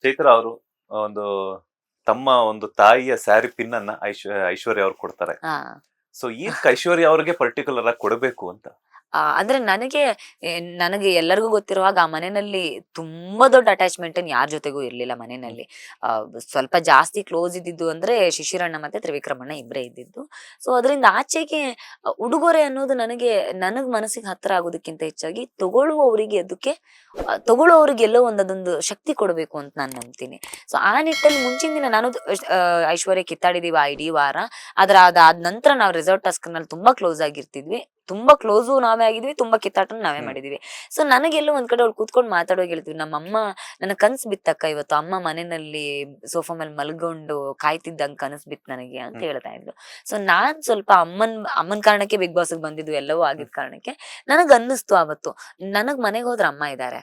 ಚೈತ್ರ ಅವರು ಒಂದು ತಮ್ಮ ಒಂದು ತಾಯಿಯ ಸ್ಯಾರಿ ಪಿನ್ ಅನ್ನ ಐಶ್ವರ್ಯ ಅವ್ರು ಕೊಡ್ತಾರೆ. ಹಾ ಸೊ ಈಗ ಐಶ್ವರ್ಯ ಅವ್ರಿಗೆ ಪರ್ಟಿಕ್ಯುಲರ್ ಆಗಿ ಕೊಡಬೇಕು ಅಂತ. ಅಂದ್ರೆ ನನಗೆ ಎಲ್ಲರಿಗೂ ಗೊತ್ತಿರುವಾಗ ಆ ಮನೆಯಲ್ಲಿ ತುಂಬಾ ದೊಡ್ಡ ಅಟ್ಯಾಚ್ಮೆಂಟ್ ಯಾರ ಜೊತೆಗೂ ಇರ್ಲಿಲ್ಲ ಮನೆಯಲ್ಲಿ. ಸ್ವಲ್ಪ ಜಾಸ್ತಿ ಕ್ಲೋಸ್ ಇದ್ದಿದ್ದು ಅಂದ್ರೆ ಶಿಶಿರಣ್ಣ ಮತ್ತೆ ತ್ರಿವಿಕ್ರಮಣ್ಣ ಇಬ್ಬರೇ ಇದ್ದಿದ್ದು. ಸೊ ಅದರಿಂದ ಆಚೆಗೆ ಉಡುಗೊರೆ ಅನ್ನೋದು ನನಗ್ ಮನಸ್ಸಿಗೆ ಹತ್ರ ಆಗೋದಕ್ಕಿಂತ ಹೆಚ್ಚಾಗಿ ತಗೊಳ್ಳುವವರಿಗೆ ಎಲ್ಲೋ ಅದೊಂದು ಶಕ್ತಿ ಕೊಡಬೇಕು ಅಂತ ನಾನು ನಂಬ್ತೀನಿ. ಸೊ ಆ ನಿಟ್ಟಲ್ಲಿ ಮುಂಚಿನ ದಿನ ನಾನು ಐಶ್ವರ್ಯ ಕಿತ್ತಾಡಿದೀವಿ ಆ ಇಡೀ ವಾರ. ಅದಾದ ನಂತರ ನಾವು ರೆಸಾರ್ಟ್ ಟಾಸ್ಕ್ ನಲ್ಲಿ ತುಂಬಾ ಕ್ಲೋಸ್ ಆಗಿರ್ತಿದ್ವಿ, ತುಂಬಾ ಕ್ಲೋಸು ನಾವೇ ಆಗಿದ್ವಿ, ತುಂಬಾ ಕಿತ್ತಾಟನು ನಾವೇ ಮಾಡಿದೀವಿ. ಸೊ ನನಗೆಲ್ಲೋ ಒಂದ್ ಕಡೆ ಅವ್ಳು ಕೂತ್ಕೊಂಡು ಮಾತಾಡೋಗಿ ಹೇಳ್ತೀವಿ, ನಮ್ಮಮ್ಮ ನನ್ನ ಕನ್ಸ್ ಬಿತ್ತಕ್ಕ ಇವತ್ತು ಅಮ್ಮ ಮನೆಯಲ್ಲಿ ಸೋಫಾ ಮೇಲೆ ಮಲ್ಕೊಂಡು ಕಾಯ್ತಿದ್ದಂಗ್ ಕನಸು ಬಿತ್ತು ನನಗೆ ಅಂತ ಹೇಳ್ತಾ ಇದ್ಲು. ಸೊ ನಾನ್ ಸ್ವಲ್ಪ ಅಮ್ಮನ್ ಕಾರಣಕ್ಕೆ ಬಿಗ್ ಬಾಸ್ ಬಂದಿದ್ದು ಎಲ್ಲವೂ ಆಗಿದ್ ಕಾರಣಕ್ಕೆ ನನಗ್ ಅನ್ನಿಸ್ತು ಅವತ್ತು, ನನಗ್ ಮನೆಗೆ ಹೋದ್ರ ಅಮ್ಮ ಇದ್ದಾರೆ,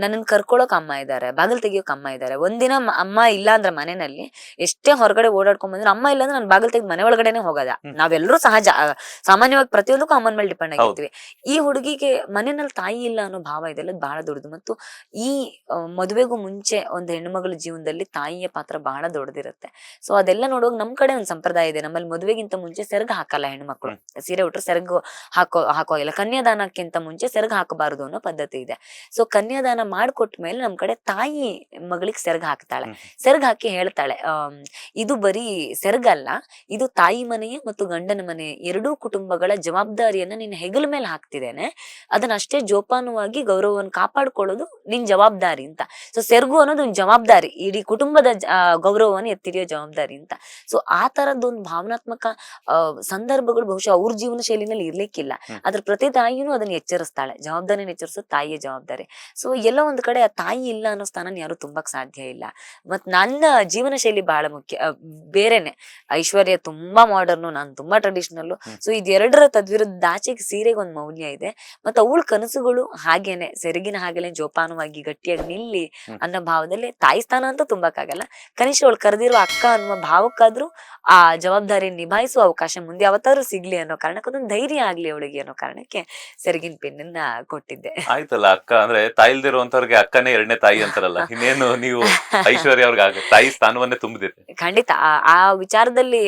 ನನ್ನನ್ ಕರ್ಕೊಳಕ್ ಅಮ್ಮ ಇದ್ದಾರೆ, ಬಾಗಿಲು ತೆಗಿಯೋಕ್ ಅಮ್ಮ ಇದ್ದಾರೆ. ಒಂದಿನ ಅಮ್ಮ ಇಲ್ಲ ಅಂದ್ರೆ ಮನೆಯಲ್ಲಿ ಎಷ್ಟೇ ಹೊರಗಡೆ ಓಡಾಡ್ಕೊಂಡ್ ಬಂದ್ರೆ ಅಮ್ಮ ಇಲ್ಲ ಅಂದ್ರೆ ನಾನು ಬಾಗಿಲು ತೆಗೆದು ಮನೆ ಒಳಗಡೆನೆ ಹೋಗೋದ. ನಾವೆಲ್ಲರೂ ಸಾಮಾನ್ಯವಾಗಿ ಪ್ರತಿಯೊಂದಕ್ಕೂ ಅಮ್ಮನ ಮೇಲೆ ಡಿಪೆಂಡ್ ಆಗಿರ್ತೀವಿ. ಈ ಹುಡುಗಿಗೆ ಮನೆಯಲ್ಲಿ ತಾಯಿ ಇಲ್ಲ ಅನ್ನೋ ಭಾವ ಇದೆಲ್ಲ ಬಹಳ ದೊಡ್ಡದು. ಮತ್ತು ಈ ಮದುವೆಗೂ ಮುಂಚೆ ಒಂದು ಹೆಣ್ಣುಮಗಳ ಜೀವನದಲ್ಲಿ ತಾಯಿಯ ಪಾತ್ರ ಬಹಳ ದೊಡ್ಡದಿರುತ್ತೆ. ಸೊ ಅದೆಲ್ಲ ನೋಡುವಾಗ ನಮ್ ಕಡೆ ಒಂದ್ ಸಂಪ್ರದಾಯ ಇದೆ, ನಮ್ಮಲ್ಲಿ ಮದುವೆಗಿಂತ ಮುಂಚೆ ಸೆರಗ ಹಾಕಲ್ಲ ಹೆಣ್ಮಕ್ಳು, ಸೀರೆ ಉಟ್ರೆ ಸೆರಗು ಹಾಕೋಗಿಲ್ಲ. ಕನ್ಯಾದಾನಕ್ಕಿಂತ ಮುಂಚೆ ಸೆರಗ ಹಾಕಬಾರದು ಅನ್ನೋ ಪದ್ಧತಿ ಇದೆ. ಸೊ ಕನ್ಯಾದಾನ ಮಾಡ್ಕೊಟ್ಟ ಮೇಲೆ ನಮ್ ಕಡೆ ತಾಯಿ ಮಗಳಿಗೆ ಸೆರಗ ಹಾಕ್ತಾಳೆ. ಸೆರಗ ಹಾಕಿ ಹೇಳ್ತಾಳೆ, ಇದು ಬರೀ ಸೆರಗಲ್ಲ, ಇದು ತಾಯಿ ಮನೆಯ ಮತ್ತು ಗಂಡನ ಮನೆ ಎರಡೂ ಕುಟುಂಬಗಳ ಜವಾಬ್ದಾರಿಯನ್ನ ನಿನ್ನ ಹೆಗಲ ಮೇಲೆ ಹಾಕ್ತಿದ್ದೇನೆ, ಅದನ್ನ ಅಷ್ಟೇ ಜೋಪಾನವಾಗಿ ಗೌರವವನ್ನು ಕಾಪಾಡ್ಕೊಳ್ಳೋದು ನಿನ್ ಜವಾಬ್ದಾರಿ ಅಂತ. ಸೊ ಸೆರಗು ಅನ್ನೋದು ಒಂದು ಜವಾಬ್ದಾರಿ, ಇಡೀ ಕುಟುಂಬದ ಗೌರವವನ್ನು ಎತ್ತಿರಿಯೋ ಜವಾಬ್ದಾರಿ ಅಂತ. ಸೊ ಆ ತರದೊಂದು ಭಾವನಾತ್ಮಕ ಸಂದರ್ಭಗಳು ಬಹುಶಃ ಅವ್ರ ಜೀವನ ಶೈಲಿನಲ್ಲಿ ಇರ್ಲಿಕ್ಕಿಲ್ಲ. ಅದ್ರ ಪ್ರತಿ ತಾಯಿನೂ ಅದನ್ನ ಎಚ್ಚರಿಸ್ತಾಳೆ, ಜವಾಬ್ದಾರಿನ ಎಚ್ಚರಿಸೋದು ತಾಯಿಯ ಜವಾಬ್ದಾರಿ. ಸೊ ಎಲ್ಲ ಒಂದ್ ಕಡೆ ಆ ತಾಯಿ ಇಲ್ಲ ಅನ್ನೋ ಸ್ಥಾನ ಯಾರು ತುಂಬಕ್ ಸಾಧ್ಯ ಇಲ್ಲ. ಮತ್ ನನ್ನ ಜೀವನ ಶೈಲಿ ಬಹಳ ಮುಖ್ಯ, ಬೇರೆನೆ. ಐಶ್ವರ್ಯ ತುಂಬಾ ಮಾಡರ್ನು, ನಾನು ತುಂಬಾ ಟ್ರೆಡಿಷನಲ್. ಸೊ ಇದೆರಡರ ತದ್ವಿರುದ್ಧ ಆಚೆಗೆ ಸೀರೆಗೆ ಒಂದ್ ಮೌಲ್ಯ ಇದೆ. ಮತ್ ಅವಳ ಕನಸುಗಳು ಹಾಗೇನೆ ಸೆರಗಿನ ಹಾಗೆನೆ ಜೋಪಾನವಾಗಿ ಗಟ್ಟಿಯಾಗಿ ನಿಲ್ಲಿ ಅನ್ನೋ ಭಾವದಲ್ಲಿ ತಾಯಿ ಸ್ಥಾನ ಅಂತೂ ತುಂಬಕ್ಕಾಗಲ್ಲ, ಕನಿಷ್ಠ ಅವಳು ಕರೆದಿರುವ ಅಕ್ಕ ಅನ್ನುವ ಭಾವಕ್ಕಾದ್ರೂ ಆ ಜವಾಬ್ದಾರಿ ನಿಭಾಯಿಸುವ ಅವಕಾಶ ಮುಂದೆ ಯಾವತ್ತಾದ್ರೂ ಸಿಗ್ಲಿ ಅನ್ನೋ ಕಾರಣಕ್ಕೆ, ಅದೊಂದು ಧೈರ್ಯ ಆಗ್ಲಿ ಅವಳಿಗೆ ಅನ್ನೋ ಕಾರಣಕ್ಕೆ ಸೆರಗಿನ ಪೆನ್ನನ್ನ ಕೊಟ್ಟಿದ್ದೆ. ಆಯ್ತಲ್ಲ, ಅಕ್ಕ ಅಂದ್ರೆ ತಾಯಿ ಇಲ್ದಿರುವಂತವ್ರಿಗೆ ಅಕ್ಕನೇ ಎರಡನೇ ತಾಯಿ ಅಂತಾರಲ್ಲ, ಇನ್ನೇನು ನೀವು ಐಶ್ವರ್ಯ ಅವ್ರಿಗೆ ತಾಯಿ ಸ್ಥಾನವನ್ನೇ ತುಂಬಿದಿರಿ. ಖಂಡಿತ ಆ ವಿಚಾರದಲ್ಲಿ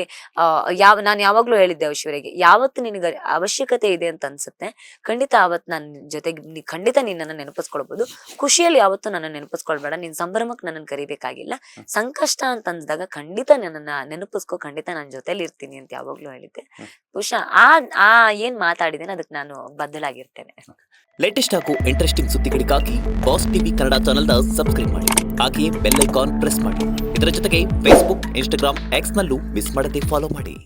ನಾನ್ ಯಾವಾಗ್ಲೂ ಹೇಳಿದ್ದೆ ಐಶ್ವರ್ಯಗೆ, ಯಾವತ್ತು ನಿನಗೆ ಅವಶ್ಯಕತೆ ಇದೆ ಅಂತ ಅನ್ಸುತ್ತೆ ಖಂಡಿತ ಅವತ್ ನನ್ ಜೊತೆಗೆ ಖಂಡಿತ ನಿನ್ನನ್ನ ನೆನಪಿಸ್ಕೊಳ್ಬಹುದು. ಖುಷಿಯಲ್ಲಿ ಯಾವತ್ತು ನನ್ನ ನೆನಪಿಸ್ಕೊಳ್ಬೇಡ, ನಿನ್ ಸಂಭ್ರಮಕ್ಕೆ ನನ್ನನ್ನು ಕರಿಬೇಕಾಗಿಲ್ಲ. ಸಂಕಷ್ಟ ಅಂತ ಅಂದಾಗ ಖಂಡಿತ ನನ್ನನ್ನ ನೆನಪಿಸ್ಕೊ, ಖಂಡಿತ ನನ್ನ ಜೊತೆಲಿ ಇರ್ತೀನಿ ಅಂತ ಯಾವಾಗ್ಲೂ ಹೇಳಿದ್ದೆ. ಬಹುಶಃ ಆ ಏನ್ ಮಾತಾಡಿದ್ದೇನೆ ಅದಕ್ಕೆ ನಾನು ಬದ್ಧಳಾಗಿರ್ತೇನೆ. ಲೇಟೆಸ್ಟ್ ಹಾಗೂ ಇಂಟ್ರೆಸ್ಟಿಂಗ್ ಸುದ್ದಿಗಳಿಗಾಗಿ ಬಾಸ್ ಟಿವಿ ಕನ್ನಡ ಚಾನೆಲ್ನ ಸಬ್ಸ್ಕ್ರೈಬ್ ಮಾಡಿ, ಹಾಗೆಯೇ ಬೆಲ್ ಐಕಾನ್ ಪ್ರೆಸ್ ಮಾಡಿ. ಇದರ ಜೊತೆಗೆ ಫೇಸ್ಬುಕ್, ಇನ್ಸ್ಟಾಗ್ರಾಮ್, ಎಕ್ಸ್ ನಲ್ಲೂ ಮಿಸ್ ಮಾಡದೆ ಫಾಲೋ ಮಾಡಿ.